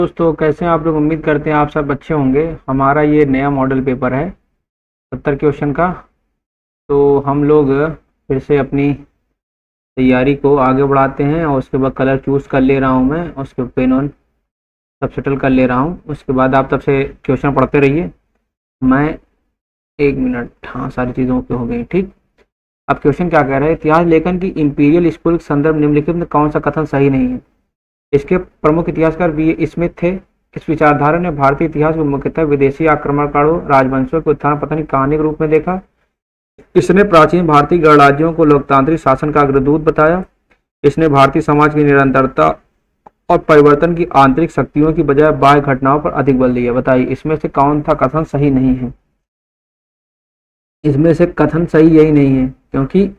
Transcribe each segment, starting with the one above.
दोस्तों कैसे हैं आप लोग। उम्मीद करते हैं आप सब अच्छे होंगे। हमारा ये नया मॉडल पेपर है 70 क्वेश्चन का। तो हम लोग फिर से अपनी तैयारी को आगे बढ़ाते हैं और उसके बाद कलर चूज़ कर ले रहा हूँ मैं और उसके पेन ऑन सब सेटल कर ले रहा हूँ। उसके बाद आप तब से क्वेश्चन पढ़ते रहिए। मैं 1 मिनट, हाँ सारी चीज़ों पे हो गई ठीक। अब क्वेश्चन क्या कह रहा है, इतिहास लेखन की इंपीरियल स्कूल के संदर्भ निम्नलिखित में कौन सा कथन सही नहीं है। इसके प्रमुख इतिहासकार बी स्मिथ थे। इस विचारधारा ने भारतीय इतिहास को मुख्यतः विदेशी आक्रमणकारों, राजवंशों के उत्थान पतन की कहानी के रूप में देखा। इसने प्राचीन भारतीय गणराज्यों को लोकतांत्रिक शासन का अग्रदूत बताया। इसने भारतीय समाज की निरंतरता और परिवर्तन की आंतरिक शक्तियों की बजाय बाह्य घटनाओं पर अधिक बल दिया। बताइए इसमें से कौन सा कथन सही नहीं है। इसमें से कथन सही यही नहीं है, क्योंकि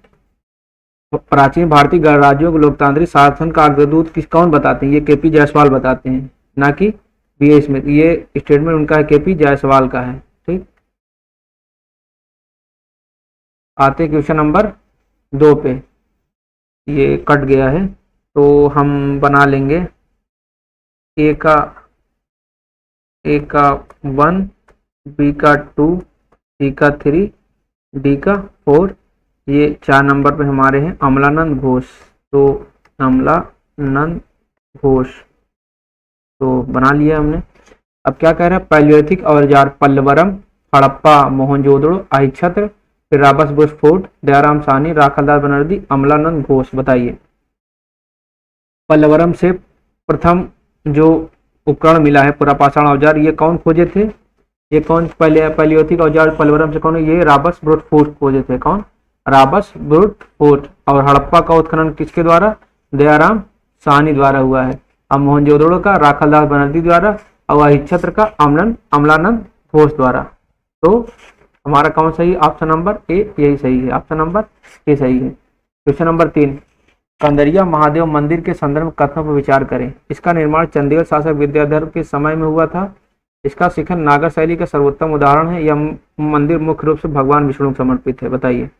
प्राचीन भारतीय गणराज्यों को लोकतांत्रिक शासन का अग्रदूत किस कौन बताते हैं, ये केपी जायसवाल बताते हैं, ना कि बी स्मिथ। ये स्टेटमेंट उनका है, केपी जायसवाल का है ठीक। आते क्वेश्चन नंबर 2 पे। ये कट गया है तो हम बना लेंगे ए का 1, बी का 2, सी का 3, डी का 4। ये 4 नंबर पे हमारे हैं अमलानंद घोष। तो अमलानंद घोष तो बना लिया हमने। अब क्या कह रहा है, पैलियोलिथिक औजार पल्लवरम, हड़प्पा, मोहनजोदड़ो, अहिच्छत्र, फिर राबर्ट्सबुश फोर्ट, दयाराम साहनी, राखालदास बनर्जी, अमलानंद घोष। बताइए पल्लवरम से प्रथम जो उपकरण मिला है पुरापाषाण औजार, ये कौन खोजे थे, ये कौन पैलियोलिथिक औजार पल्लवरम से कौन, ये राबर्ट्सबुश फोर्ट खोजे थे। कौन, राबर्ट्सबुश फोर्ट। और हड़प्पा का उत्खनन किसके द्वारा, दयाराम साहनी द्वारा हुआ है। अब मोहनजोदड़ो का राखालदास बनर्जी द्वारा और अहिच्छत्र का अमलानंद घोष द्वारा। तो हमारा कौन सही, ऑप्शन नंबर ए यही सही है, ऑप्शन नंबर ए सही है। क्वेश्चन नंबर 3, कंदरिया महादेव मंदिर के संदर्भ में कथनों पर विचार करें। इसका निर्माण चंदेल शासक विद्याधर के समय में हुआ था। इसका शिखर नागर शैली का सर्वोत्तम उदाहरण है। यह मंदिर मुख्य रूप से भगवान विष्णु को समर्पित है। बताइए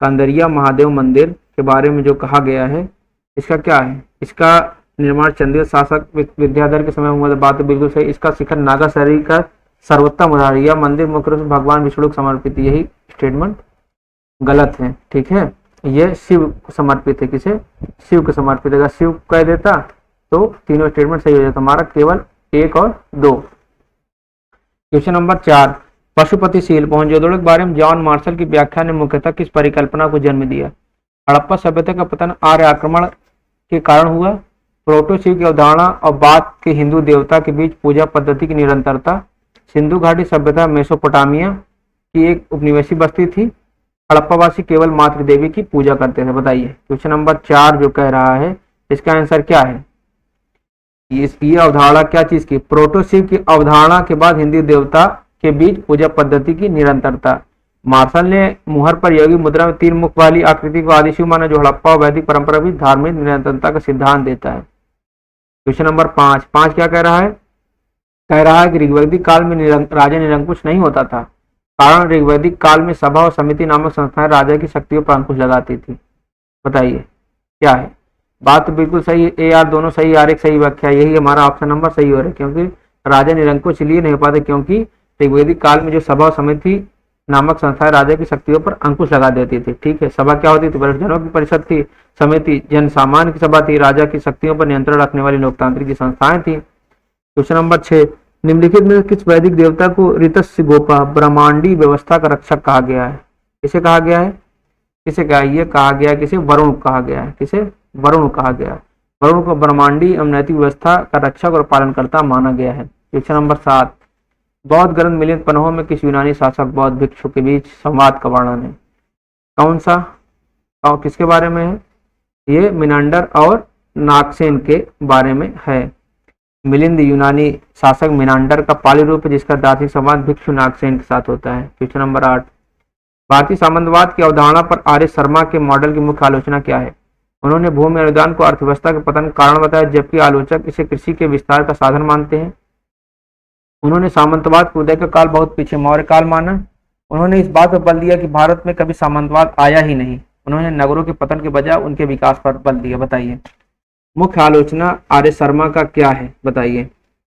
कंदरिया महादेव मंदिर के बारे में जो कहा गया है इसका क्या है, इसका निर्माण चंदेल शासक विद्याधर के समय में हुआ। बात तो बिल्कुल सही। इसका शिखर नागा शैली का सर्वोत्तम उदाहरण, यह मंदिर मुख्य रूप से भगवान विष्णु को समर्पित, यही स्टेटमेंट गलत है ठीक है। यह शिव को समर्पित है, किसे, शिव को समर्पित है। अगर शिव कह देता तो तीनों स्टेटमेंट सही हो जाता। हमारा केवल 1 और 2। क्वेश्चन नंबर 4, पशुपतिशील मोहनजोदड़ो के बारे में जॉन मार्शल की व्याख्या ने मुख्यतः किस परिकल्पना को जन्म दिया। हड़प्पा सभ्यता का पतन आर्य आक्रमण के कारण हुआ। प्रोटो शिव की अवधारणा और बाद के हिंदू देवता के बीच पूजा पद्धति की निरंतरता। सिंधु घाटी सभ्यता मेसोपोटामिया की एक उपनिवेशी बस्ती थी। हड़प्पावासी केवल मातृ देवी की पूजा करते थे। बताइए क्वेश्चन नंबर 4 जो कह रहा है इसका आंसर क्या है। ये अवधारणा क्या चीज की, प्रोटो शिव की अवधारणा के बाद हिंदू देवता के बीच पूजा पद्धति की निरंतरता। मार्शल ने मुहर पर योगी मुद्रा में 3 मुख वाली आकृति को आदि शिव माना, जो हड़प्पा वैदिक परंपरा भी धार्मिक निरंतरता का सिद्धांत देता है। क्वेश्चन नंबर 5 क्या कह रहा है, कह रहा है कि ऋग्वैदिक काल में राजा निरंकुश नहीं होता था, कारण ऋग्वैदिक काल में सभा और समिति नामक संस्थाएं राजा की शक्तियों पर अंकुश लगाती थी। बताइए क्या है। बात तो बिल्कुल सही है, ए आर दोनों सही, आर एक सही व्याख्या, यही हमारा ऑप्शन नंबर सही हो रहा है। क्योंकि राजा निरंकुश इसलिए नहीं हो पाते क्योंकि ऋग्वैदिक काल में जो सभा और समिति नामक संस्थाएं राजा की शक्तियों पर अंकुश लगा देती थी। ठीक है, सभा क्या होती थी, वरिष्ठजनों की परिषद थी, समिति जन सामान्य की सभा थी, राजा की शक्तियों पर नियंत्रण रखने वाली लोकतांत्रिक की संस्थाएं थी। क्वेश्चन नंबर 6, निम्नलिखित में किस वैदिक देवता को ऋतस्य गोपा ब्रह्मांडी व्यवस्था का रक्षक कहा गया है। किसे कहा गया है, किसे कहा, ये कहा गया है किसे, वरुण कहा गया है, किसे, वरुण कहा गया। वरुण को ब्रह्मांडी एवं नैतिक व्यवस्था का रक्षक और पालनकर्ता माना गया है। क्वेश्चन नंबर 7, बौद्ध ग्रंथ मिलिंद पन्हों में किस यूनानी शासक बौद्ध भिक्षु के बीच संवाद का वर्णन है। कौन सा, किसके बारे में है, ये मिनांडर और नागसेन के बारे में है। मिलिंद यूनानी शासक मिनांडर का पाली रूप है, जिसका दार्शनिक संवाद भिक्षु नागसेन के साथ होता है। क्वेश्चन नंबर 8, भारतीय सामंतवाद की अवधारणा पर आर्य शर्मा के मॉडल की मुख्य आलोचना क्या है। उन्होंने भूमि अनुदान को अर्थव्यवस्था के पतन का कारण बताया, जबकि आलोचक इसे कृषि के विस्तार का साधन मानते हैं। उन्होंने सामंतवाद के उदय का काल बहुत पीछे मौर्य काल माना। उन्होंने इस बात पर बल दिया कि भारत में कभी सामंतवाद आया ही नहीं। उन्होंने नगरों के पतन के बजाय उनके विकास पर बल दिया। बताइए मुख्य आलोचना आर्य शर्मा का क्या है, बताइए।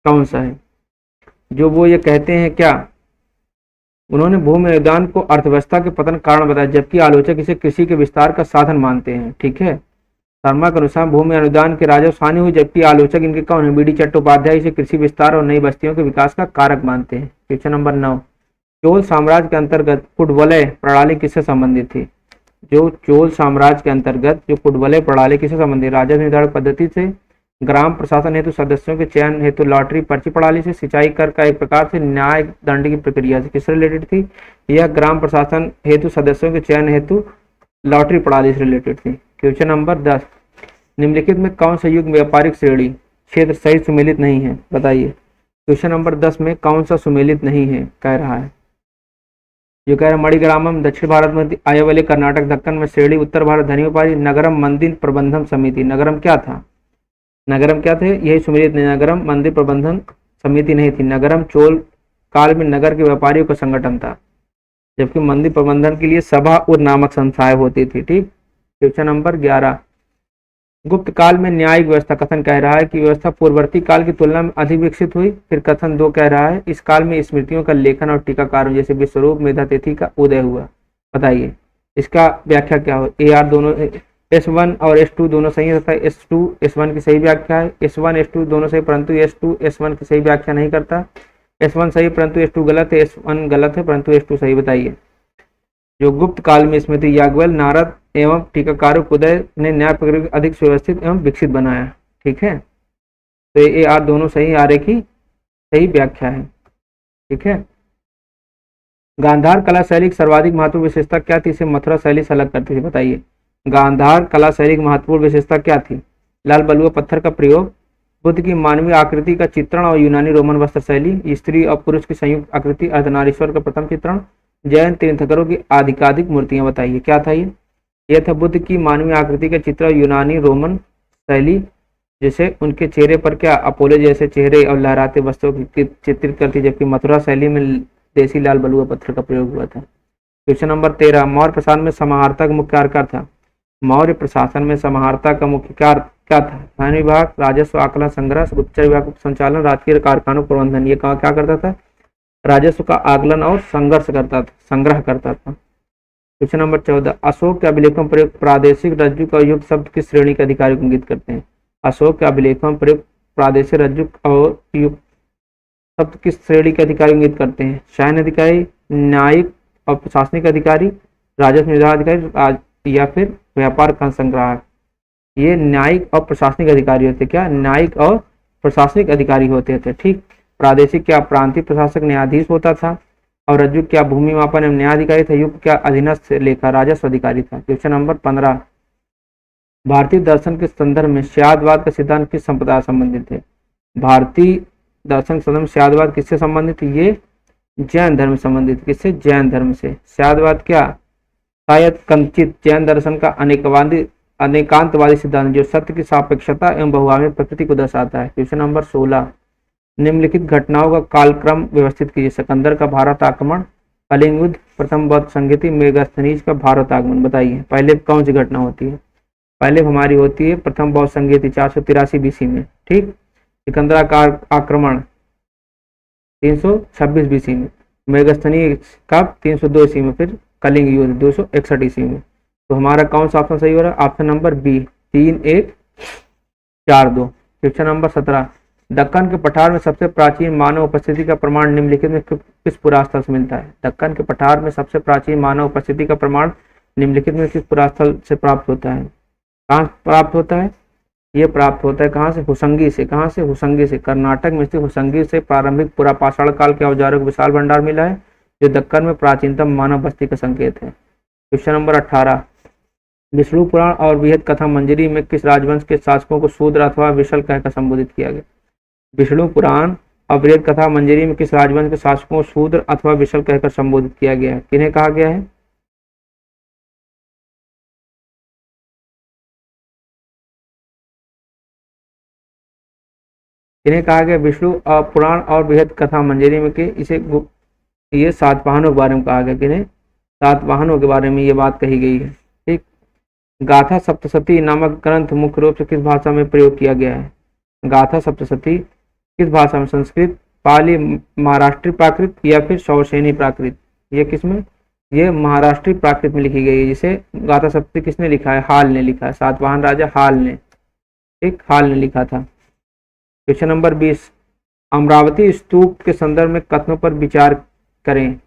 कौन सा है? जो वो ये कहते हैं क्या, उन्होंने भूमि विज्ञान को अर्थव्यवस्था के पतन कारण बताया, जबकि आलोचक इसे कृषि के विस्तार का साधन मानते हैं। ठीक है, शर्मा के अनुसार भूमि अनुदान के राजस्व हानि हुई, जबकि आलोचक इनके कौन है? बी डी चट्टोपाध्याय इसे कृषि विस्तार और नई बस्तियों के विकास का कारक मानते हैं। क्वेश्चन नंबर 9, चोल साम्राज्य के अंतर्गत कुडवलय प्रणाली किससे संबंधित थी? जो चोल साम्राज्य के अंतर्गत जो कुडवलय प्रणाली किससे संबंधित? राजस्व निर्धारण पद्धति से, ग्राम प्रशासन हेतु सदस्यों के चयन हेतु लॉटरी पर्ची प्रणाली से, सिंचाई कर का एक प्रकार से, न्याय दंड की प्रक्रिया से। किससे रिलेटेड थी? यह ग्राम प्रशासन हेतु सदस्यों के चयन हेतु लॉटरी प्रणाली से रिलेटेड थी। क्वेश्चन नंबर 10, निम्नलिखित में कौन सा युग व्यापारिक श्रेणी क्षेत्र सहित सुमेलित नहीं है? बताइए। क्वेश्चन नंबर 10 में कौन सा सुमेलित नहीं है कह रहा है? जो कह रहा है मणिग्रामम दक्षिण भारत में, आयवले कर्नाटक, दक्कन में श्रेणी, उत्तर भारत धनी व्यापारी, नगरम मंदिर प्रबंधन समिति। नगरम क्या था? नगरम क्या थे? यही सुमेलित नहीं, नगरम मंदिर प्रबंधन समिति नहीं थी। नगरम चोल काल में नगर के व्यापारियों का संगठन था, जबकि मंदिर प्रबंधन के लिए सभा और नामक संस्थाएं होती थी। ठीक। क्वेश्चन नंबर 11, गुप्त काल में न्यायिक व्यवस्था। कथन कह रहा है कि व्यवस्था पूर्ववर्ती काल की तुलना में अधिक विकसित हुई। फिर कथन 2 कह रहा है इस काल में स्मृतियों का लेखन और टीकाकारों जैसे विश्वरूप मेधातिथि का उदय हुआ। बताइए इसका व्याख्या क्या हो? ए आर दोनों S1 और S2 दोनों सही है तथा S2 S1 की सही व्याख्या है। S1 S2 दोनों सही, परंतु S2 S1 की सही व्याख्या नहीं करता। S1 सही परंतु S2 गलत है, S1 गलत है परंतु S2 सही। बताइए जो गुप्त काल में स्मृति याज्ञवल्क्य, नारद एवं टीकाकारों उदय ने न्याय प्रक्रिया को अधिक सुव्यवस्थित एवं विकसित बनाया। ठीक है, तो ये आर दोनों सही, आर्य की सही व्याख्या है। ठीक है, गांधार कला शैली की सर्वाधिक महत्वपूर्ण विशेषता क्या थी? इसे मथुरा शैली से अलग करती थी। बताइए गांधार कला शैली की महत्वपूर्ण विशेषता क्या थी? लाल बलुआ पत्थर का प्रयोग, बुद्ध की मानवीय आकृति का चित्रण और यूनानी रोमन वस्त्र शैली, स्त्री और पुरुष की संयुक्त आकृति, अर्धनारीश्वर का प्रथम चित्रण, जैन तीर्थंकरों की अधिकाधिक मूर्तियां। बताइए क्या था ये? यह था बुद्ध की मानवीय आकृति का चित्र, यूनानी रोमन शैली जैसे उनके चेहरे पर क्या अपोलो जैसे चेहरे और लहराते वस्त्रों की चित्रित करती, जबकि मथुरा शैली में देसी लाल बलुआ पत्थर का प्रयोग हुआ था। क्वेश्चन नंबर 13, मौर्य प्रशासन में समाहर्ता का मुख्य कार्य क्या था? मौर्य प्रशासन में समाहर्ता का मुख्य कार्य क्या था? धन विभाग, राजस्व आकलन संग्रह, गुप्तचर विभाग संचालन, राजकीय कारखानों प्रबंधन। ये क्या करता था? राजस्व का आकलन और संग्रह करता था। क्वेश्चन नंबर 14, अशोक के अभिलेखों प्रयुक्त प्रादेशिक रज्जु का युक्त शब्द किस श्रेणी के अधिकारी को इंगित करते हैं? अशोक के अभिलेखों प्रयुक्त प्रादेशिक रज्जु और युक्त शब्द किस श्रेणी के अधिकारी इंगित करते हैं? सैन्य अधिकारी, न्यायिक और प्रशासनिक अधिकारी, राजस्व निर्धारण अधिकारी या फिर व्यापार का संग्राहक। ये न्यायिक और प्रशासनिक अधिकारी होते। क्या? न्यायिक और प्रशासनिक अधिकारी होते थे। ठीक। प्रादेशिक क्या? प्रांतीय प्रशासक न्यायाधीश होता था। और रज्जु क्या? भूमि मापन एवं न्यायाधिकारी था। युक्त क्या? अधीनस्थ लेखा राजस्व अधिकारी था। क्वेश्चन नंबर 15, भारतीय दर्शन के संदर्भ में स्यादवाद का सिद्धांत किस संप्रदाय से संबंधित है? भारतीय दर्शन के संदर्भ में स्यादवाद किससे संबंधित है? ये जैन धर्म से संबंधित। किससे? जैन धर्म से। स्यादवाद क्या? शायद कंचित जैन दर्शन का अनेकांतवादी सिद्धांत जो सत्य की सापेक्षता एवं बहुआयामी प्रकृति को दर्शाता है। क्वेश्चन नंबर 16, निम्नलिखित घटनाओं का कालक्रम व्यवस्थित कीजिए। सिकंदर का भारत आक्रमण, कलिंग युद्ध, प्रथम बौद्ध संगीति, मेगास्थनीज का भारत आगमन। बताइए पहले कौन सी घटना होती है? पहले हमारी होती है प्रथम बौद्ध संगीति 483 BC में। ठीक। सिकंदर का आक्रमण 326 BC में, मेगास्थनीज का 302 ईस्वी में, फिर कलिंग युद्ध 261 ईस्वी में। तो हमारा कौन सा ऑप्शन सही हो रहा है? Option number B 3142। Question number 17, Deccan के पठार में सबसे प्राचीन मानव उपस्थिति का प्रमाण निम्नलिखित में किस पुरास्थल से मिलता है? दक्कन के पठार में सबसे प्राचीन मानव उपस्थिति का प्रमाण निम्नलिखित में किस पुरास्थल से प्राप्त होता है? कहाँ प्राप्त होता है? ये प्राप्त होता है कहाँ से? हुसंगी से। कहाँ से? हुसंगी से। कर्नाटक में स्थित हुसंगी से प्रारंभिक पुरापाषाण काल के औजारों का विशाल भंडार मिला है, जो दक्कन में प्राचीनतम मानव बस्ती का संकेत है। क्वेश्चन नंबर 18, विष्णु पुराण और बृहद कथा मंजरी में किस राजवंश के शासकों को शूद्र अथवा विशल कहकर संबोधित किया गया? विष्णु पुराण और बृहद कथा मंजरी में किस राजवंश के शासकों को शूद्र अथवा विशल कहकर संबोधित किया गया है? किन्हें कहा गया है? किन्हें कहा गया? विष्णु पुराण और बृहद कथा मंजरी में के इसे ये सातवाहनों के बारे में कहा गया। किन्हें? सातवाहनों के बारे में ये बात कही गई है। ठीक। गाथा सप्तशती नामक ग्रंथ मुख्य रूप से किस भाषा में प्रयोग किया गया है? गाथा सप्तशती किस भाषा में? संस्कृत, पाली, महाराष्ट्रीय प्राकृत या फिर शौसेनी प्राकृत? ये किस में? ये महाराष्ट्रीय प्राकृत में लिखी गई है, जिसे गाथा सप्तशती किसने लिखा है? हाल ने लिखा है, सातवाहन राजा हाल ने, ठीक, हाल ने लिखा था। क्वेश्चन नंबर 20, अमरावती स्तूप के संदर्भ में कथनों पर विचार करें।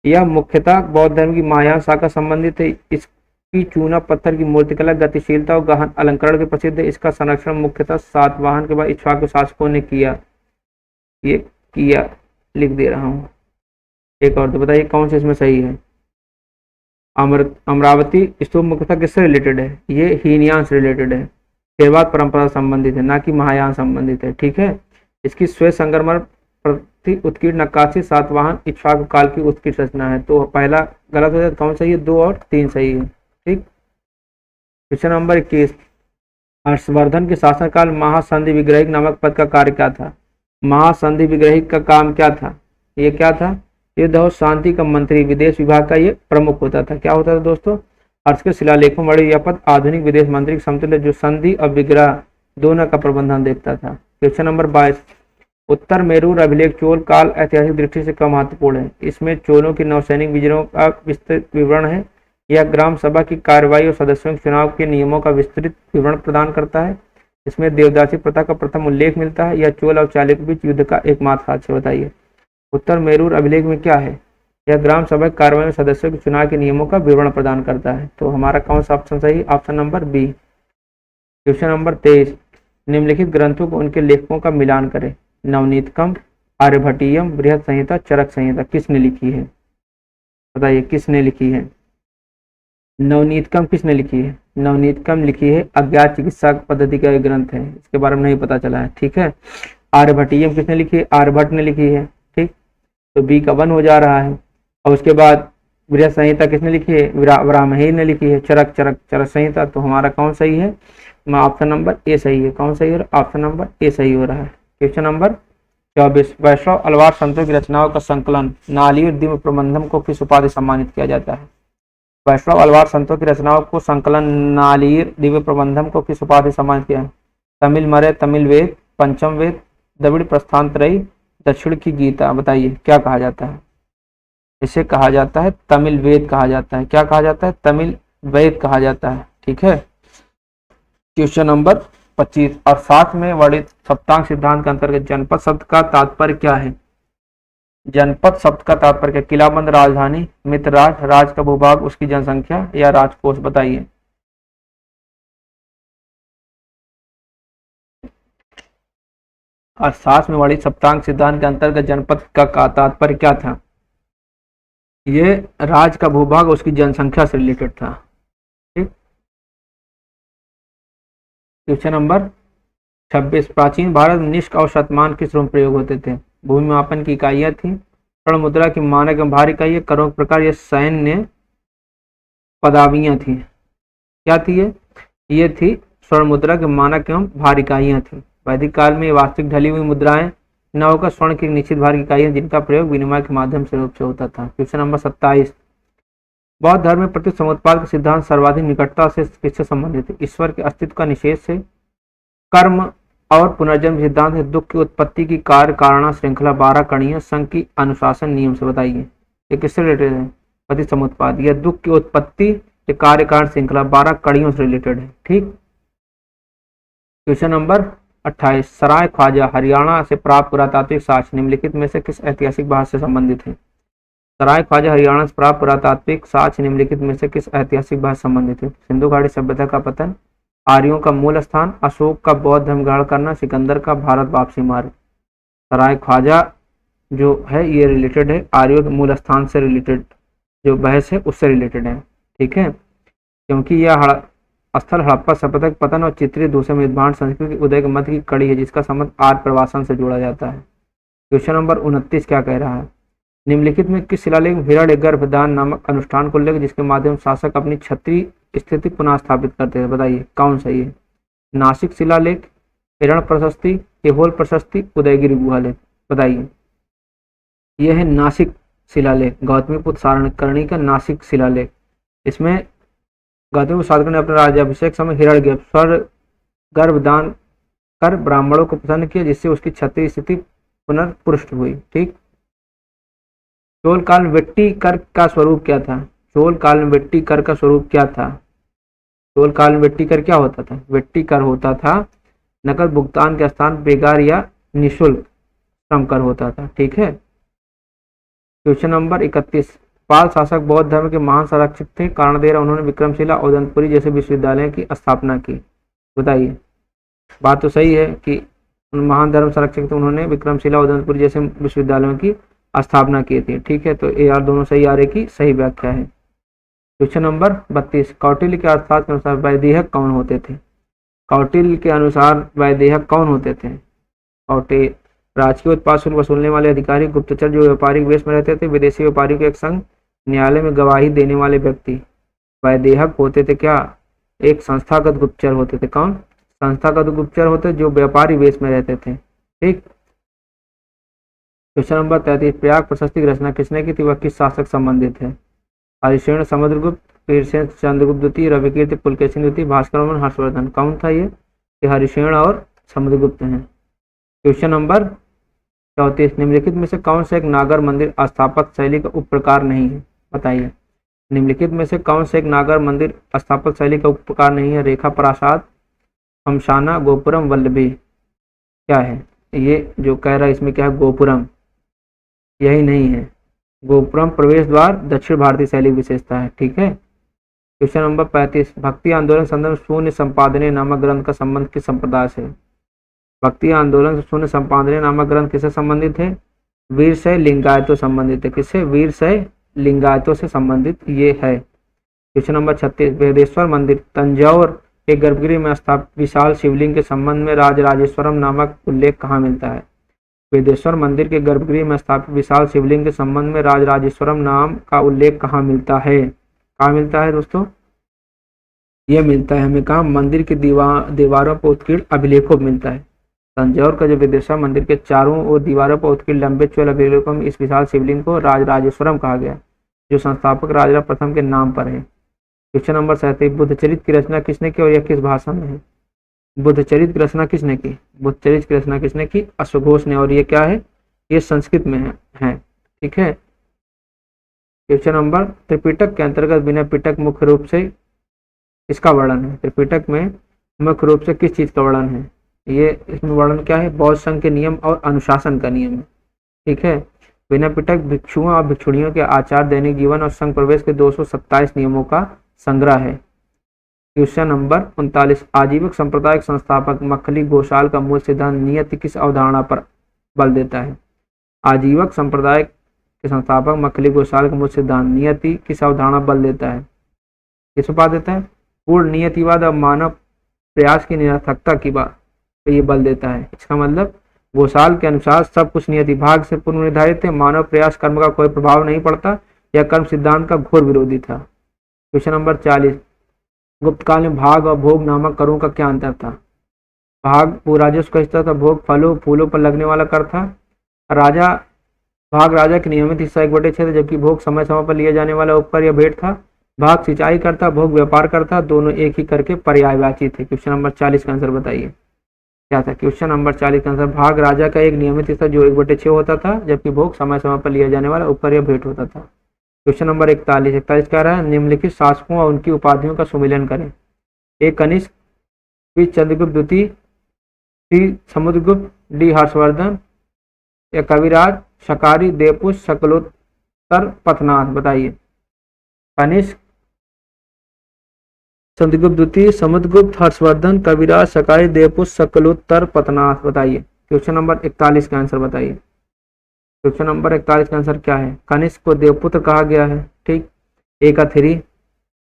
यह मुख्यतः बौद्ध धर्म की महायान शाखा संबंधित है। इसकी चूना पत्थर की मूर्तिकला, गतिशीलता और गहन अलंकरण के प्रसिद्ध है। इसका संरक्षण मुख्यतः सातवाहन के बाद इक्ष्वाकु शासकों ने किया। ये किया लिख दे रहा हूँ। एक और तो बताइए कौन से इसमें सही है? अमरावती स्तूप मुख्यतः किससे रिलेटेड है? ये हीनयान से रिलेटेड है, थेरवाद परंपरा संबंधित है, ना कि महायान संबंधित है, ठीक है। इसकी श्वेत संगमरमर प्रति उत्कीर्ण नक्काशी सातवाहन इक्ष्वाकु काल की उत्कृष्ट रचना है। तो पहला गलत हो जाए, कौन सही है? 2 और 3 सही है, ठीक। क्वेश्चन नंबर 21, हर्षवर्धन के शासनकाल महासंधि विग्रहिक नामक पद का कार्य क्या था? महासंधि विग्रहिक का काम क्या था? ये क्या था? युद्ध और शांति का मंत्री, विदेश विभाग का ये प्रमुख होता था। क्या होता था दोस्तों? हर्ष के शिलालेखों में यह पद आधुनिक विदेश मंत्री के समतुल्य, जो संधि और विग्रह दोनों का प्रबंधन देखता था। क्वेश्चन नंबर 22, उत्तर मेरूर अभिलेख चोल काल ऐतिहासिक दृष्टि से कम महत्वपूर्ण है? इसमें चोलों की नौसैनिक विजयों का विस्तृत विवरण है, यह ग्राम सभा की कार्रवाई और सदस्यों के चुनाव के नियमों का विस्तृत विवरण प्रदान करता है, इसमें देवदासी प्रथा का प्रथम उल्लेख मिलता है, यह चोल और चालुक्य के बीच युद्ध का एकमात्र साक्ष्य। बताइए उत्तर मेरूर अभिलेख में क्या है? यह ग्राम सभा की कार्रवाई में सदस्यों के चुनाव के नियमों का विवरण प्रदान करता है। तो हमारा कौन सा ऑप्शन सही? Option number B. Question number 23, निम्नलिखित ग्रंथों को उनके लेखकों का मिलान करें। नवनीतकम, आर्यभटीयम, बृहत संहिता, चरक संहिता किसने लिखी है? बताइए किसने लिखी है? नवनीतकम किसने लिखी है? नवनीतकम लिखी है अज्ञात चिकित्सा पद्धति का एक ग्रंथ है, इसके बारे में नहीं पता चला है, ठीक है। आर्यभटीयम किसने लिखी है? आर्यभट्ट ने लिखी है, ठीक। तो बी का 1 हो जा रहा है। और उसके बाद बृहत संहिता किसने लिखी है? वराहमिहिर ने लिखी है। चरक संहिता, तो हमारा कौन सही है? ऑप्शन नंबर ए सही है। कौन सही है? ऑप्शन नंबर ए सही हो रहा है। क्वेश्चन नंबर 24, वैष्णव अलवार संतों की रचनाओं का संकलन नालियर दिव्य प्रबंधम को किस उपाधि सम्मानित किया जाता है? वैष्णव अलवार संतों की रचनाओं को संकलन नालियर दिव्य प्रबंधम को किस उपाधि सम्मानित किया? तमिल मरे, तमिल वेद, पंचम वेद, द्रविड़ प्रस्थानत्रयी, दक्षिण की गीता। बताइए क्या कहा जाता है? इसे कहा जाता है तमिल वेद कहा जाता है। क्या कहा जाता है? तमिल वेद कहा जाता है, ठीक है। क्वेश्चन नंबर 25, और साथ में वर्णित सप्तांग सिद्धांत के अंतर्गत जनपद शब्द का तात्पर्य क्या है? जनपद शब्द का तात्पर्य क्या? किलाबंद, राजधानी, मित्र राज, राज का भूभाग, उसकी जनसंख्या या राजकोष? बताइए। अर्थशास्त्र में वर्णित सप्तांग सिद्धांत के अंतर्गत जनपद का तात्पर्य क्या था? ये राज का भूभाग उसकी जनसंख्या से रिलेटेड था, ठीक। क्वेश्चन नंबर 26, प्राचीन भारत में निष्क और शतमान किस रूप में प्रयोग होते थे? भूमि मापन की इकाइयां थी, स्वर्ण मुद्रा की मानक एवं भार इकाई, करों के प्रकार, ये सैन्य पदावियां थी। क्या थी ये थी स्वर्ण मुद्रा के मानक एवं भार इकाइयां थी। वैदिक काल में वास्तविक ढली हुई मुद्राएं न होकर स्वर्ण की निश्चित भार की इकाइयां, जिनका प्रयोग विनिमय के माध्यम से रूप से होता था। क्वेश्चन नंबर 27, बौद्ध धर्म में प्रति समुत्पाद का सिद्धांत सर्वाधिक निकटता से किससे संबंधित है? ईश्वर के अस्तित्व का निषेध से, कर्म और पुनर्जन्म सिद्धांत है, दुख की उत्पत्ति की कार्य कारणा श्रृंखला 12 कड़ियां, संघ की अनुशासन नियम से। बताइए ये किससे रिलेटेड है? प्रति समुत्पाद, यह दुख की उत्पत्ति के कार्य कारण श्रृंखला 12 कड़ियों से रिलेटेड है, ठीक। क्वेश्चन नंबर 28, सराय ख्वाजा हरियाणा से प्राप्त पुरातात्विक साक्ष्य निम्नलिखित में से किस ऐतिहासिक बात से संबंधित है? सराय ख्वाजा हरियाणा से प्राप्त पुरातात्विक साक्ष्य निम्नलिखित में से किस ऐतिहासिक बात से संबंधित है? सिंधु घाटी सभ्यता का पतन, आर्यों का मूल स्थान, अशोक का बौद्ध धर्म ग्रहण करना, सिकंदर का भारत वापसी मार्ग। सराय ख्वाजा जो है ये रिलेटेड है आर्यों के मूल स्थान से रिलेटेड, जो बहस है उससे रिलेटेड है, ठीक है। क्योंकि यह स्थल हड़प्पा सभ्यता के पतन और चित्रित दूसरे मेजबान संस्कृति के उदय के मध्य की कड़ी है, जिसका संबंध आर्य प्रवासन से जोड़ा जाता है। क्वेश्चन नंबर 29 क्या कह रहा है? निम्नलिखित में किस शिलालेख में हिरण्य गर्भदान नामक अनुष्ठान को उल्लेख जिसके माध्यम से शासक अपनी क्षत्रिय स्थिति पुनः स्थापित करते हैं? बताइए कौन सही है? नासिक शिलालेख, हिरण प्रशस्ति, एहोल प्रशस्ति, उदयगिरि गुहा लेख। बताइए। यह है नासिक शिलालेख, गौतमीपुत्र सारणकर्णी का नासिक शिलालेख। इसमें गौतमीपुत्र सारणकर्णी ने अपने राज्याभिषेक समय हिरण्य स्वर गर्भदान कर ब्राह्मणों को प्रसन्न किया, जिससे उसकी क्षत्रिय स्थिति पुनर्पुष्ट हुई। ठीक। चोल काल में वेट्टी कर का स्वरूप क्या था? चोल काल में वेट्टी कर का स्वरूप क्या था? चोल काल में वेट्टी कर क्या होता था? वेट्टी कर होता था नकद भुगतान के स्थान बेगार या निःशुल्क श्रम कर होता था। ठीक है। क्वेश्चन नंबर 31, पाल शासक बौद्ध धर्म के महान संरक्षक थे, कारण दे रहा उन्होंने विक्रमशिला और उदयपुरी जैसे विश्वविद्यालयों की स्थापना की। बताइए। बात तो सही है कि महान धर्म संरक्षक थे, उन्होंने विक्रमशिला और उदयपुरी जैसे विश्वविद्यालयों की स्थापना की थी। ठीक है, तो ये यार दोनों सही आ रहे की सही व्याख्या है। क्वेश्चन नंबर 32, कौटिल्य के अर्थशास्त्र के अनुसार वैदेहक कौन होते थे? कौटिल्य के अनुसार वैदेहक कौन होते थे? कौटिल्य राजकीय उत्पाद शुल्क वसूलने वाले अधिकारी, गुप्तचर जो व्यापारिक वेश में रहते थे, विदेशी व्यापारियों के एक संग, न्यायालय में गवाही देने वाले व्यक्ति। वैदेहक होते थे क्या? एक संस्थागत गुप्तचर होते थे। कौन? संस्थागत गुप्तचर होते जो व्यापारी वेश में रहते थे। ठीक। क्वेश्चन नंबर 33, प्रयाग प्रशस्ति की रचना किसने की थी? वह किस शासक संबंधित है? हरिशेन समुद्रगुप्त, वीरसेन चंद्रगुप्त द्वितीय, रविकीर्ति पुलकेशिन द्वितीय, भास्कर वर्मन, हर्षवर्धन। कौन था ये? हरिशेन और समुद्रगुप्त हैं। क्वेश्चन नंबर 34, निम्नलिखित में से कौन सा एक नागर मंदिर स्थापत्य शैली का उपप्रकार नहीं है? बताइए। निम्नलिखित में से कौन सा एक नागर मंदिर स्थापत्य शैली का उपप्रकार नहीं है? रेखा प्रासाद, हमशाना, गोपुरम, वल्लभी। क्या है ये जो कह रहा है? इसमें क्या है? गोपुरम। यही नहीं है। गोपुरम प्रवेश द्वार दक्षिण भारतीय शैली विशेषता है। ठीक है। क्वेश्चन नंबर 35, भक्ति आंदोलन संदर्भ शून्य संपादने नामक ग्रंथ का संबंध किस संप्रदाय से? भक्ति आंदोलन से शून्य संपादने नामक ग्रंथ किससे संबंधित है? वीर से लिंगायतों संबंधित है। किससे? वीर से लिंगायतों से संबंधित ये है। क्वेश्चन नंबर 36, वेदेश्वर मंदिर तंजौर के गर्भगृह में स्थापित विशाल शिवलिंग के संबंध में राजराजेश्वरम नामक उल्लेख कहाँ मिलता है? वेदेश्वर मंदिर के गर्भगृह में स्थापित विशाल शिवलिंग के संबंध में राजराजेश्वरम नाम का उल्लेख कहाँ मिलता है? कहाँ मिलता है दोस्तों? यह मिलता है हमें कहाँ? मंदिर की दीवारों पर उत्कीर्ण अभिलेखों में मिलता है। तंजौर का जो वेदेश्वर मंदिर के चारों ओर दीवारों पर उत्कीर्ण लंबे चौड़े अभिलेखों में इस विशाल शिवलिंग को राजराजेश्वरम कहा गया, जो संस्थापक राजा प्रथम के नाम पर है। क्वेश्चन नंबर 37, बुद्धचरित की रचना किसने की और यह किस भाषा में है? बुद्धचरित की रचना किसने की? बुद्धचरित की रचना किसने की? अश्वघोष ने। और ये क्या है? ये संस्कृत में है। ठीक है। क्वेश्चन नंबर, त्रिपिटक के अंतर्गत विनय पिटक मुख्य रूप से किसका वर्णन है? त्रिपिटक में मुख्य रूप से किस चीज का वर्णन है? ये इसमें वर्णन क्या है? बौद्ध संघ के नियम और अनुशासन का नियम है। ठीक है। विनय पिटक भिक्षुओं और भिक्षुणियों के आचार, दैनिक जीवन और संघ प्रवेश के 227 नियमों का संग्रह है। क्वेश्चन नंबर 39, आजीवक संप्रदाय के संस्थापक मखली घोषाल का मूल सिद्धांत नियति किस अवधारणा पर बल देता है? आजीवक संप्रदाय के संस्थापक मखली घोषाल का मूल सिद्धांत नियति किस अवधारणा पर बल देता है? किस पर देता है? पूर्ण नियतिवाद और मानव प्रयास की निरर्थकता की बात पे ये बल देता है। इसका मतलब घोषाल के अनुसार सब कुछ नियति भाग से पूर्व निर्धारित है, मानव प्रयास कर्म का कोई प्रभाव नहीं पड़ता, यह कर्म सिद्धांत का घोर विरोधी था। क्वेश्चन नंबर 40, गुप्त काल में भाग और भोग नामक करों का क्या अंतर था? भाग वो राजस्व का हिस्सा था, भोग फलों फूलों पर लगने वाला कर था। भाग राजा के नियमित हिस्सा 1/6 जबकि भोग समय समय पर लिया जाने वाला उपकर या भेंट था। भाग सिंचाई करता, भोग व्यापार करता, दोनों एक ही करके पर्यायवाची थे। क्वेश्चन नंबर 40 का आंसर बताइए क्या था? क्वेश्चन नंबर 40 का आंसर, भाग राजा का एक नियमित हिस्सा जो 1/6 होता था, जबकि भोग समय समय पर लिया जाने वाला उपकर या भेंट होता था। क्वेश्चन नंबर 41 कह रहा है निम्नलिखित शासकों और उनकी उपाधियों का सुमिलन करें। ए कनिष्क, बी चंद्रगुप्त द्वितीय, सी समुद्रगुप्त, डी हर्षवर्धन, या कविराज, शकारी, देवपुष, शकलोत्तर, पथनाथ। बताइए। कनिष्क, चंद्रगुप्त द्वितीय, समुद्रगुप्त, हर्षवर्धन, कविराज, शकारी, देवपुष, शकलोत्तर, पथनाथ। बताइए। क्वेश्चन नंबर 41 का आंसर बताइए। क्वेश्चन नंबर 41 का आंसर क्या है? कनिष्क को देवपुत्र कहा गया है। ठीक। ए का 3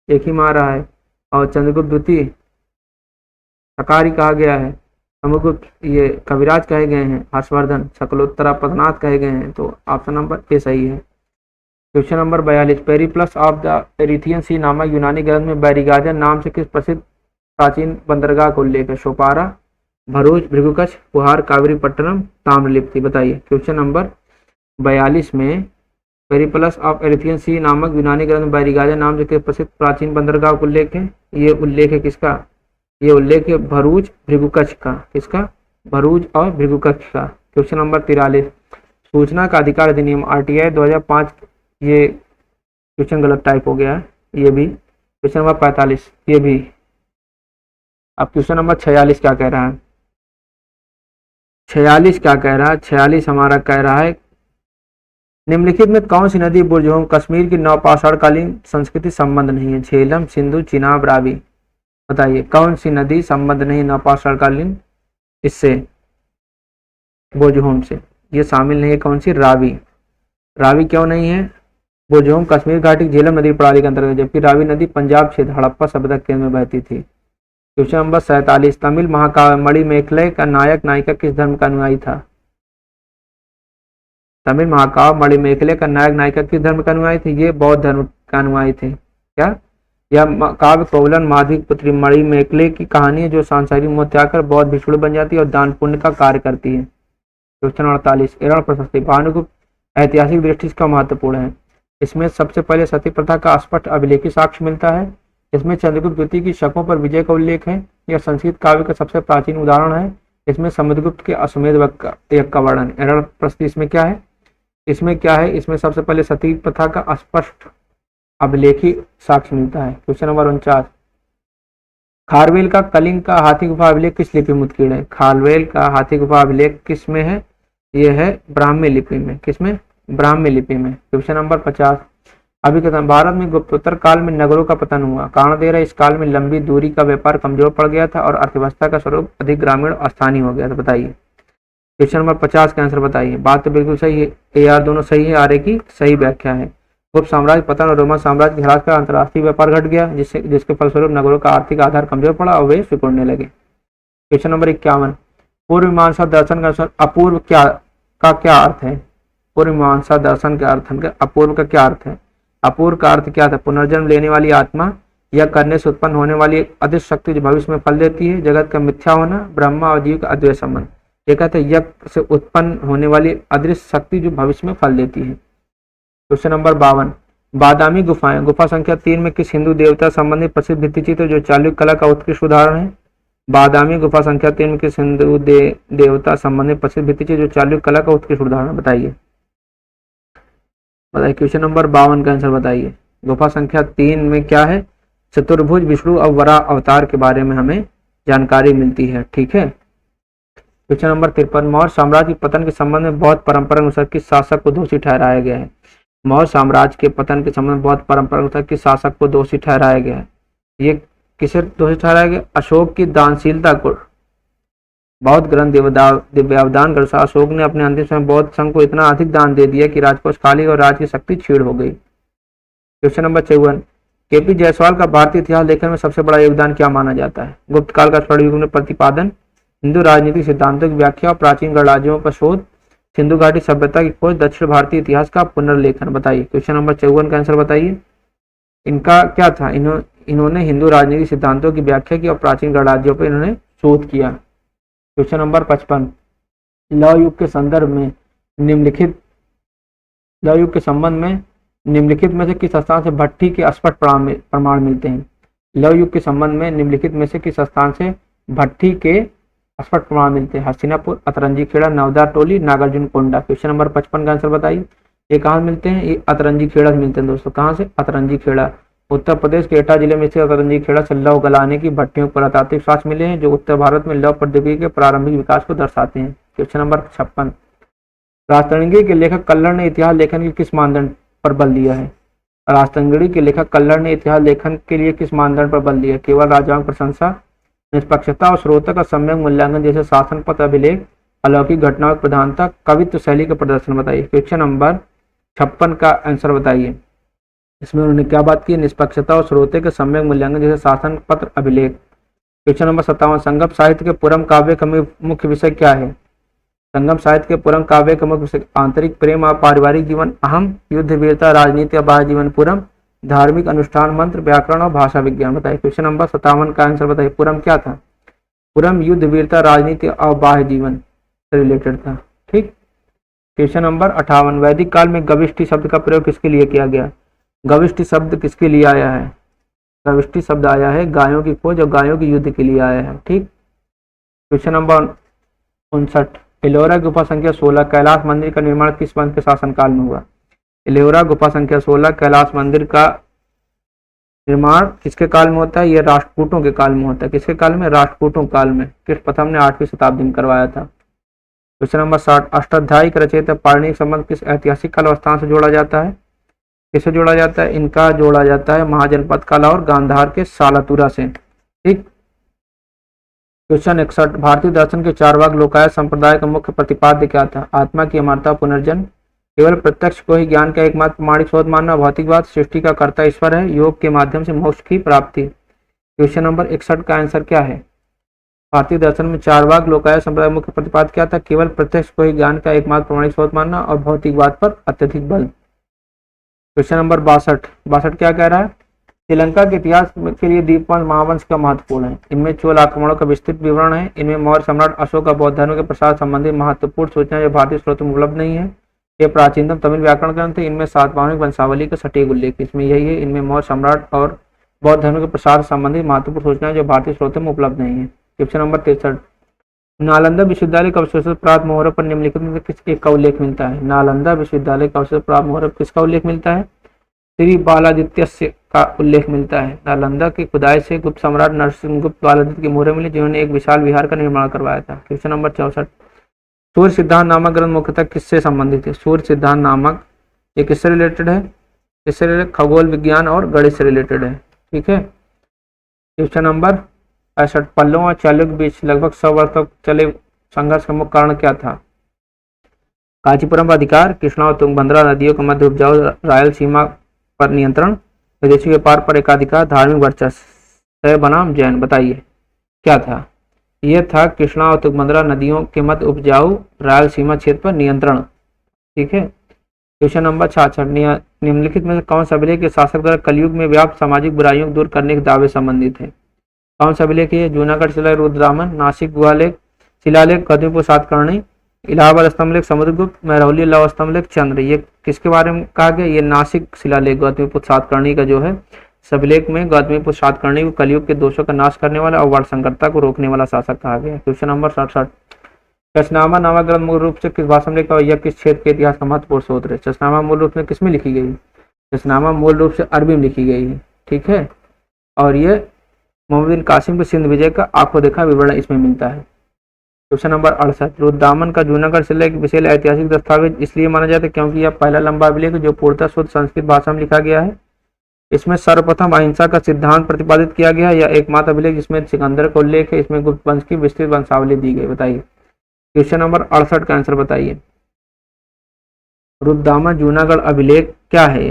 एक ही मार रहा है, और चंद्रगुप्त द्वितीय शकारी कहा गया है, समुद्रगुप्त ये कविराज कहे गए हैं, हर्षवर्धन शकलोत्तरा पथनाथ कहे गए हैं। तो ऑप्शन नंबर ए सही है। Question number 42, Periplus of the Erythraean Sea नामक यूनानी ग्रंथ में बैरिगाजन नाम से किस प्रसिद्ध प्राचीन बंदरगाह का उल्लेख है? शोपारा, भरूच, भृगुकच्छ, पुहार, कावेरीपट्टनम, ताम्रलिप्ति। बताइए। क्वेश्चन नंबर 42 में पेरिप्लस ऑफ एरिथियन सी नामक यूनानी ग्रंथ में बैरिगाजन नाम से किस प्रसिद्ध प्राचीन बंदरगाह का उल्लेख है? ये उल्लेख है किसका? ये उल्लेख है भरूच भृगुकच्छ का। किसका? भरूच और भृगुकक्ष का। क्वेश्चन नंबर 43, सूचना का अधिकार अधिनियम आरटीआई 2005, ये क्वेश्चन गलत टाइप हो गया है, ये भी। क्वेश्चन नंबर 45, ये भी। अब क्वेश्चन नंबर 46 क्या कह रहा है, 46 क्या कह रहा है, 46 हमारा कह रहा है निम्नलिखित में कौन सी नदी बुर्ज एवं कश्मीर की नवपाषाणकालीन संस्कृति संबंध नहीं है? झेलम, सिंधु, चिनाब, रावी। बताइए कौन सी नदी संबंध नहीं नवपाषाणकालीन इससे, बुर्जहोम से? ये शामिल नहीं है, कौन सी? रावी। रावी क्यों नहीं है? बुर्जहोम कश्मीर घाटी झेलम नदी प्रणाली के अंतर्गत, जबकि रावी नदी पंजाब क्षेत्र हड़प्पा सभ्यता केंद्र में बहती थी। क्वेश्चन नंबर 47, तमिल महाकाव्य मणिमेखले का नायक नायिका किस धर्म का अनुयायी था? तमिल महाकाव्य मणिमेखले का नायक नायिका किस धर्म का अनुयायी थे? ये बौद्ध धर्म का अनुयायी थे। क्या? यह काव्य कोवलन माधवी पुत्री मणिमेखले की कहानी है, जो सांसारिक मोह त्याग कर बौद्ध भिक्षुणी बन जाती है और दान पुण्य का कार्य करती है। क्वेश्चन 48, एरण प्रशस्ति भानुगुप्त ऐतिहासिक दृष्टि से महत्वपूर्ण है? इसमें सबसे पहले सती प्रथा का स्पष्ट अभिलेखी साक्ष्य मिलता है। इसमें चंद्रगुप्त द्वितीय की शकों पर विजय का उल्लेख है। यह संस्कृत काव्य का सबसे प्राचीन उदाहरण है। इसमें समुद्रगुप्त के अश्वमेध यज्ञ का वर्णन। एरण प्रशस्ति इसमें क्या है? इसमें क्या है? इसमें सबसे पहले सती प्रथा का स्पष्ट अभिलेखी साक्ष्य मिलता है। क्वेश्चन नंबर 49, खारवेल का कलिंग का हाथी गुफा अभिलेख किस लिपि में उत्कीर्ण है? खारवेल का हाथी गुफा अभिलेख किस में है? यह है ब्राह्मी लिपि में। किसमें? ब्राह्मी लिपि में। क्वेश्चन नंबर 50, अभिकथन भारत में गुप्तोत्तर काल में नगरों का पतन हुआ, कारण दे रहा है इस काल में लंबी दूरी का व्यापार कमजोर पड़ गया था और अर्थव्यवस्था का स्वरूप अधिक ग्रामीण और स्थानीय हो गया था। बताइए क्वेश्चन नंबर 50 का आंसर बताइए। बात तो बिल्कुल सही है, ए आर दोनों सही है, आर ए की सही व्याख्या है। गुप्त साम्राज्य पतन और रोमन साम्राज्य के ह्रास का अंतर्राष्ट्रीय व्यापार घट गया, जिसके फलस्वरूप नगरों का आर्थिक आधार कमजोर पड़ा और वे सिकुड़ने लगे। क्वेश्चन नंबर 51, पूर्व मीमांसा दर्शन का अपूर्व क्या अर्थ है? पूर्व मीमांसा दर्शन के अर्थ अपूर्व का क्या अर्थ है? अपूर्व का अर्थ क्या था? पुनर्जन्म लेने वाली आत्मा, या करने से उत्पन्न होने वाली अदृश्य शक्ति जो भविष्य में फल देती है, जगत का मिथ्या होना, ब्रह्मा और जीव का अद्वैत संबंध। ये कहते हैं यज्ञ से उत्पन्न होने वाली अदृश्य शक्ति जो भविष्य में फल देती है। क्वेश्चन नंबर 52, बादामी गुफाएं गुफा संख्या 3 में किस हिंदू देवता संबंधित प्रसिद्ध भित्तिचित्र जो चालुक्य कला का उत्कृष्ट उदाहरण है? बादामी गुफा संख्या 3 में किस हिंदू देवता संबंधित प्रसिद्ध भित्तिचित्र जो चालुक्य कला का उत्कृष्ट उदाहरण? बताइए क्वेश्चन नंबर 52 का आंसर बताइए। गुफा संख्या 3 में क्या है? चतुर्भुज विष्णु और वराह अवतार के बारे में हमें जानकारी मिलती है। ठीक है। क्वेश्चन नंबर 53, मौर्य साम्राज्य के पतन के संबंध में बौद्ध परंपरा अनुसार किस शासक को दोषी ठहराया गया है? मौर्य साम्राज्य के पतन के संबंध में बौद्ध परंपरा अनुसार किस शासक को दोषी ठहराया गया है? ये किसे दोषी ठहराया गया? अशोक की दानशीलता को। बौद्ध ग्रंथ दिव्यावदान के अनुसार अशोक ने अपने अंतिम समय बौद्ध संघ को इतना अधिक दान दे दिया कि राजकोष खाली और राज्य की शक्ति छीड़ हो गई। क्वेश्चन नंबर 54, केपी जायसवाल का भारतीय इतिहास लेखन में सबसे बड़ा योगदान क्या माना जाता है? गुप्त काल का स्वर्ण युग में प्रतिपादन, हिंदू राजनीतिक सिद्धांतों की व्याख्या और प्राचीन गणराज्यों का शोध, सिंधु घाटी सभ्यता की खोज, दक्षिण भारतीय इतिहास का पुनर्लेखन। बताइए क्वेश्चन नंबर 54 का आंसर बताइए। इनका क्या था? इन्होंने हिंदू राजनीतिक सिद्धांतों की व्याख्या की और प्राचीन गणराज्यों पर इन्होंने शोध किया। क्वेश्चन नंबर 55, लौह युग के संदर्भ में निम्नलिखित लौह युग के संबंध में निम्नलिखित में से किस स्थान से भट्टी के स्पष्ट प्रमाण मिलते हैं? लौह युग के संबंध में निम्नलिखित में से किस स्थान से भट्टी के स्पष्ट प्रमाण मिलते हैं? हस्तिनापुर, अतरंजी खेड़ा, नवदा टोली, नागार्जुन कोंडा। क्वेश्चन नंबर 55 का आंसर बताइए। ये कहाँ मिलते हैं? ये अतरंजी खेड़ा से मिलते हैं दोस्तों। कहाँ से? अतरंजी खेड़ा। उत्तर प्रदेश के एटा जिले में स्थित अतरंजी खेड़ा से लौह गलाने की भट्टियों पर पुरातात्विक साक्ष्य मिले हैं जो उत्तर भारत में लौह प्रौद्योगिकी के प्रारंभिक विकास को दर्शाते हैं। क्वेश्चन नंबर 56, राजतरंगी के लेखक कल्लड़ ने इतिहास लेखन के किस मानदंड पर बल दिया है? राजतरंगी के लेखक कल्लड़ ने इतिहास लेखन के लिए किस मानदंड पर बल दिया? केवल राजाओं की प्रशंसा, निष्पक्षता और स्रोतों का सम्यक मूल्यांकन जैसे शासन पत्र अभिलेख, अलौकिक घटनाओं की प्रधानता, कवित्व शैली का प्रदर्शन। बताइए क्वेश्चन नंबर 56 का आंसर बताइए। इसमें उन्होंने क्या बात की? निष्पक्षता और स्रोतों के सम्यक मूल्यांकन जैसे शासन पत्र अभिलेख। क्वेश्चन नंबर 57, संगम साहित्य के पुरम काव्य का मुख्य विषय क्या है? संगम साहित्य के पुरम काव्य का मुख्य विषय आंतरिक प्रेम और पारिवारिक जीवन, अहम, युद्ध वीरता, राजनीति और बाह्य जीवन, पुरम, धार्मिक अनुष्ठान, मंत्र, व्याकरण और भाषा विज्ञान। बताइए क्वेश्चन नंबर 57 का आंसर बताइए। पुरम क्या था? पुरम युद्ध वीरता, राजनीति और बाह्य जीवन से रिलेटेड था। ठीक। क्वेश्चन नंबर 58, वैदिक काल में गविष्टि शब्द का प्रयोग किसके लिए किया गया? गविष्टि शब्द किसके लिए आया है? गविष्टि शब्द आया है गायों की खोज और गायों के युद्ध के लिए आया है। ठीक। Question number 59। एलोरा गुफा संख्या 16 कैलाश मंदिर का निर्माण किस वंश के शासनकाल में हुआ? एलोरा गुफा संख्या 16 कैलाश मंदिर का निर्माण किसके काल में होता है? यह राष्ट्रकूटों के काल में होता है। किसके काल में? राष्ट्रकूटों काल में। कृष्ण प्रथम ने 8वीं शताब्दी में करवाया था। Question number 60। अष्टाध्यायी का रचयिता पाणिनि संबंध किस ऐतिहासिक काल अवस्थान से जोड़ा जाता है? किससे जोड़ा जाता है? इनका जोड़ा जाता है महाजनपद काल और गांधार के सालतुरा से। ठीक। क्वेश्चन 61। भारतीय दर्शन के चारवाक लोकायत संप्रदाय का मुख्य प्रतिपाद्य क्या था? आत्मा की अमरता, पुनर्जन्म, केवल प्रत्यक्ष को ही ज्ञान का एकमात्र प्रमाणिक स्रोत मानना, भौतिकवाद, सृष्टि का कर्ता ईश्वर है, योग के माध्यम से मोक्ष की प्राप्ति। क्वेश्चन नंबर 61 का आंसर क्या है? भारतीय दर्शन में चारवाक लोकायत संप्रदाय मुख्य प्रतिपाद्य क्या था? केवल प्रत्यक्ष को ही ज्ञान का एकमात्र प्रमाणिक स्रोत मानना और भौतिकवाद पर अत्यधिक बल। क्वेश्चन नंबर 62 क्या कह रहा है? श्रीलंका के इतिहास के लिए दीपवंश महावंश का महत्वपूर्ण है। इनमें चोल आक्रमणों का विस्तृत विवरण है। इनमें मौर्य सम्राट अशोक का बौद्ध धर्म के प्रसार संबंधी महत्वपूर्ण सूचना जो भारतीय स्रोतों में उपलब्ध नहीं है। ये प्राचीनतम तमिल व्याकरण ग्रंथ है। इनमें सातवाहन वंशावली का सटीक उल्लेख इसमें यही है। इनमें मौर्य सम्राट और बौद्ध धर्म के प्रसार संबंधी महत्वपूर्ण सूचना जो भारतीय स्रोतों में उपलब्ध नहीं है। Question number 63। नालंदा विश्वविद्यालय का अवशेष प्राप्त मोहरों पर निम्नलिखित में किस एक का उल्लेख मिलता है? नालंदा विश्वविद्यालय का अवशेष प्राप्त मोहरों पर किसका उल्लेख मिलता है? श्री बालादित्य का उल्लेख मिलता है। नालंदा की खुदाई से गुप्त सम्राट नरसिंहगुप्त बालादित्य की मोहरें मिली जिन्होंने एक विशाल विहार का निर्माण करवाया था। Question number 64। सूर्य सिद्धांत नामक ग्रंथ मुख्यतः किससे संबंधित है? सूर्य सिद्धांत नामक ये किससे रिलेटेड है? किससे रिलेटेड? खगोल विज्ञान और गणित से रिलेटेड है। ठीक है। Question number 65। पल्लव और चालुक्य के बीच लगभग 100 वर्ष तक चले संघर्ष का मुख्य कारण क्या था? कांचीपुरम अधिकार, कृष्णा और तुंगभद्रा नदियों के मध्य उपजाऊ रायलसीमा पर नियंत्रण, विदेशी व्यापार पर एकाधिकार, धार्मिक वर्चस्व बनाम जैन। बताइए क्या था? यह था कृष्णा और तुंगभद्रा नदियों के मध्य उपजाऊ रायलसीमा क्षेत्र पर नियंत्रण। ठीक है। Question number 66। निम्नलिखित में कौन सा अभिलेख के शासक द्वारा कलयुग में व्याप्त सामाजिक बुराइयों को दूर करने के दावे संबंधित है? कौन सा अभिलेख है? जूनागढ़ शिलालेख रुद्रदामन, नासिक गुहालेख शिलालेख गौतमीपुत्र सातकर्णी, इलाहाबाद स्तंभलेख समुद्रगुप्त, महरौली लौह स्तंभलेख चंद्र। ये किसके बारे में कहा गया? ये नासिक शिलालेख गौतमीपुत्र सातकर्णी का जो है अभिलेख में गौतमीपुत्र सातकर्णी को कलयुग के दोषों का नाश करने वाला और वर्णसंकरता को रोकने वाला शासक कहा गया। Question number 67। चशनामा नामक ग्रंथ मूल रूप से किस भाषा में लिखा हुआ? यह किस क्षेत्र के इतिहास का महत्वपूर्ण स्रोत है? चशनामा मूल रूप से किस में लिखी गई? चशनामा मूल रूप से अरबी में लिखी गई है। ठीक है। और ये मोहम्मद बिन कासिम के सिंध विजय का आंखों देखा विवरण इसमें मिलता है। Question number 68। रुद्रदामन का जूनागढ़ शिलालेख विशेष ऐतिहासिक दस्तावेज इसलिए माना जाता है क्योंकि यह पहला लंबा अभिलेख है जो पूर्णतः शुद्ध संस्कृत भाषा में लिखा गया है। इसमें सर्वप्रथम अहिंसा का सिद्धांत प्रतिपादित किया गया है। यह एकमात्र अभिलेख जिसमें सिकंदर का उल्लेख है। इसमें गुप्त वंश की विस्तृत वंशावली दी गई। बताइए क्वेश्चन नंबर 68 का आंसर बताइए। रुद्रदामन जूनागढ़ अभिलेख क्या है?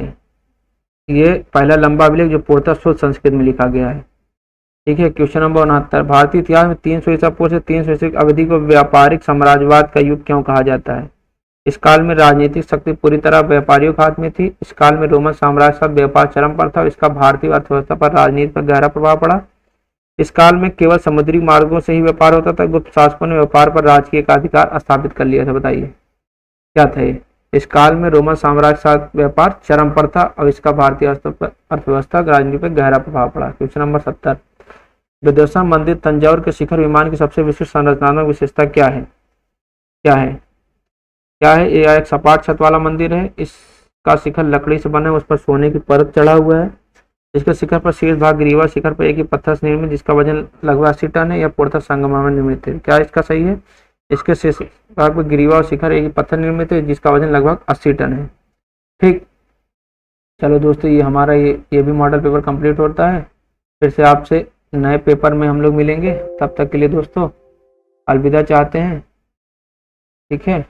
ये पहला लंबा अभिलेख जो पूर्णतः शुद्ध संस्कृत में लिखा गया है। ठीक है। Question number 69। भारतीय इतिहास में 300 ईसा पूर्व से 300 ईसा की अवधि को व्यापारिक साम्राज्यवाद का युग क्यों कहा जाता है? इस काल में राजनीतिक शक्ति पूरी तरह व्यापारियों के हाथ में थी। इस काल में रोमन साम्राज्य के साथ व्यापार चरम पर था और इसका भारतीय अर्थव्यवस्था पर राजनीति पर गहरा प्रभाव पड़ा। इस काल में केवल समुद्री मार्गों से ही व्यापार होता था। गुप्त शासकों ने व्यापार पर राजकीय अधिकार स्थापित कर लिया था। बताइए क्या था ये? इस काल में रोमन साम्राज्य के साथ व्यापार चरम पर था और इसका भारतीय अर्थव्यवस्था राजनीति पर गहरा प्रभाव पड़ा। Question number 70। विदेशा मंदिर तंजौर के शिखर विमान की सबसे विशिष्ट संरचनात्मक विशेषता क्या है? ये एक सपाट छत वाला मंदिर है। इसका शिखर लकड़ी से बना है। उस पर सोने की परत चढ़ा हुआ है। इसके शिखर पर शीर्ष भाग ग्रीवा शिखर पर एक ही पत्थर से निर्मित जिसका वजन लगभग 80 टन है। यह पूर्णतः संगमरमर निर्मित है। क्या इसका सही है? इसके शीर्ष भाग पर ग्रीवा और शिखर एक ही पत्थर निर्मित है जिसका वजन लगभग 80 टन है। ठीक। चलो दोस्तों, ये हमारा ये भी मॉडल पेपर कंप्लीट होता है। फिर से आपसे नए पेपर में हम लोग मिलेंगे। तब तक के लिए दोस्तों अलविदा चाहते हैं। ठीक है।